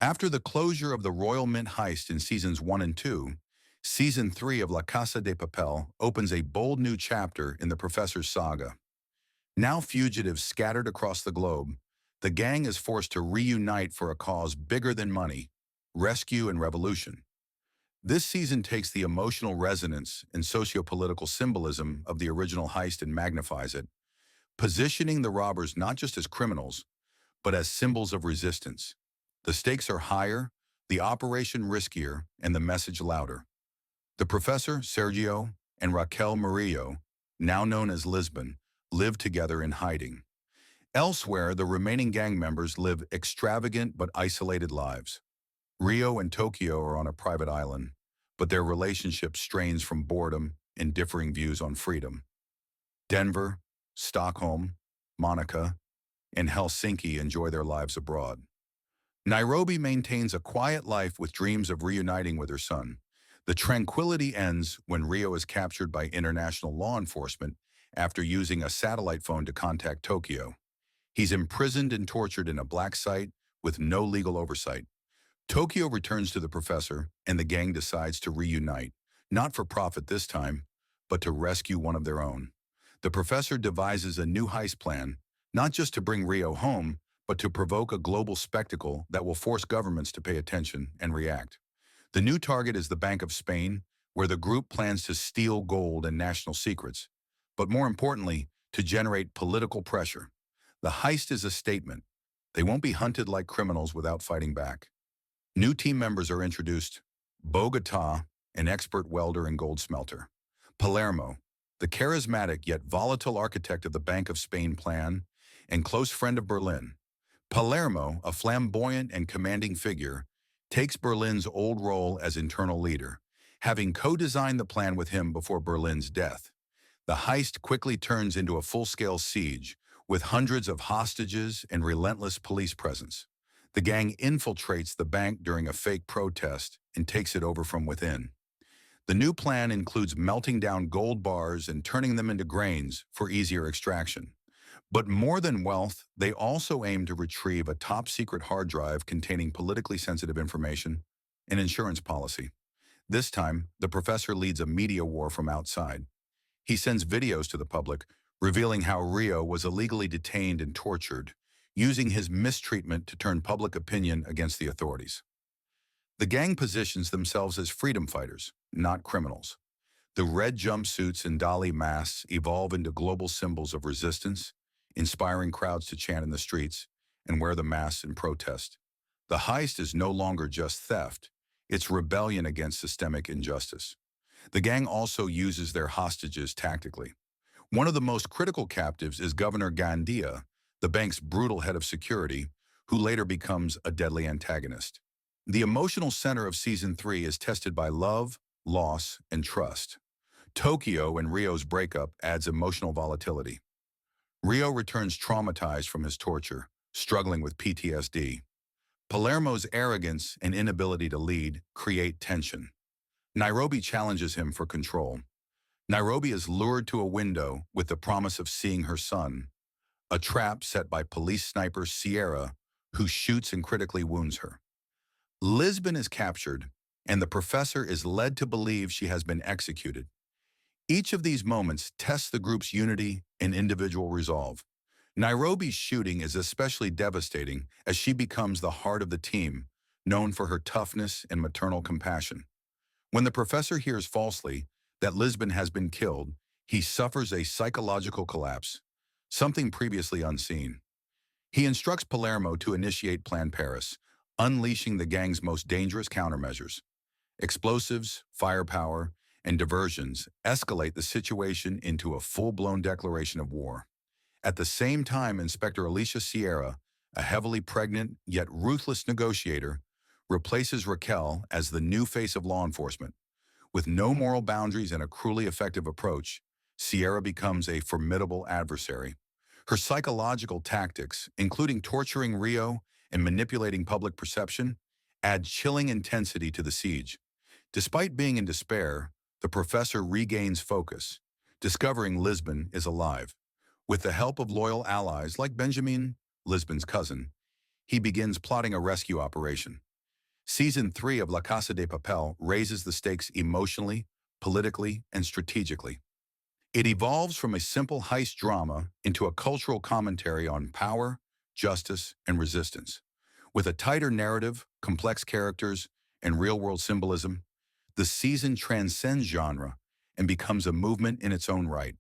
After the closure of the Royal Mint heist in Seasons 1 and 2, Season 3 of La Casa de Papel opens a bold new chapter in the Professor's saga. Now fugitives scattered across the globe, the gang is forced to reunite for a cause bigger than money, rescue and revolution. This season takes the emotional resonance and socio-political symbolism of the original heist and magnifies it, positioning the robbers not just as criminals, but as symbols of resistance. The stakes are higher, the operation riskier, and the message louder. The professor, Sergio, and Raquel Murillo, now known as Lisbon, live together in hiding. Elsewhere, the remaining gang members live extravagant but isolated lives. Rio and Tokyo are on a private island, but their relationship strains from boredom and differing views on freedom. Denver, Stockholm, Monaco, and Helsinki enjoy their lives abroad. Nairobi maintains a quiet life with dreams of reuniting with her son. The tranquility ends when Rio is captured by international law enforcement after using a satellite phone to contact Tokyo. He's imprisoned and tortured in a black site with no legal oversight. Tokyo returns to the professor, and the gang decides to reunite, not for profit this time, but to rescue one of their own. The professor devises a new heist plan, not just to bring Rio home, but to provoke a global spectacle that will force governments to pay attention and react. The new target is the Bank of Spain, where the group plans to steal gold and national secrets, but more importantly, to generate political pressure. The heist is a statement. They won't be hunted like criminals without fighting back. New team members are introduced: Bogota, an expert welder and gold smelter; Palermo, the charismatic yet volatile architect of the Bank of Spain plan and close friend of Berlin. Palermo, a flamboyant and commanding figure, takes Berlin's old role as internal leader, having co-designed the plan with him before Berlin's death. The heist quickly turns into a full-scale siege, with hundreds of hostages and relentless police presence. The gang infiltrates the bank during a fake protest and takes it over from within. The new plan includes melting down gold bars and turning them into grains for easier extraction. But more than wealth, they also aim to retrieve a top-secret hard drive containing politically sensitive information, an insurance policy. This time, the professor leads a media war from outside. He sends videos to the public, revealing how Rio was illegally detained and tortured, using his mistreatment to turn public opinion against the authorities. The gang positions themselves as freedom fighters, not criminals. The red jumpsuits and Dali masks evolve into global symbols of resistance, inspiring crowds to chant in the streets and wear the masks in protest. The heist is no longer just theft, it's rebellion against systemic injustice. The gang also uses their hostages tactically. One of the most critical captives is Governor Gandia, the bank's brutal head of security, who later becomes a deadly antagonist. The emotional center of Season 3 is tested by love, loss, and trust. Tokyo and Rio's breakup adds emotional volatility. Rio returns traumatized from his torture, struggling with PTSD. Palermo's arrogance and inability to lead create tension. Nairobi challenges him for control. Nairobi is lured to a window with the promise of seeing her son, a trap set by police sniper Sierra, who shoots and critically wounds her. Lisbon is captured, and the professor is led to believe she has been executed. Each of these moments tests the group's unity and individual resolve. Nairobi's shooting is especially devastating as she becomes the heart of the team, known for her toughness and maternal compassion. When the professor hears falsely that Lisbon has been killed, he suffers a psychological collapse, something previously unseen. He instructs Palermo to initiate Plan Paris, unleashing the gang's most dangerous countermeasures. Explosives, firepower, and diversions escalate the situation into a full-blown declaration of war. At the same time, Inspector Alicia Sierra, a heavily pregnant yet ruthless negotiator, replaces Raquel as the new face of law enforcement. With no moral boundaries and a cruelly effective approach, Sierra becomes a formidable adversary. Her psychological tactics, including torturing Rio and manipulating public perception, add chilling intensity to the siege. Despite being in despair, the professor regains focus, discovering Lisbon is alive. With the help of loyal allies like Benjamin, Lisbon's cousin, he begins plotting a rescue operation. Season 3 of La Casa de Papel raises the stakes emotionally, politically, and strategically. It evolves from a simple heist drama into a cultural commentary on power, justice, and resistance. With a tighter narrative, complex characters, and real-world symbolism, the season transcends genre and becomes a movement in its own right.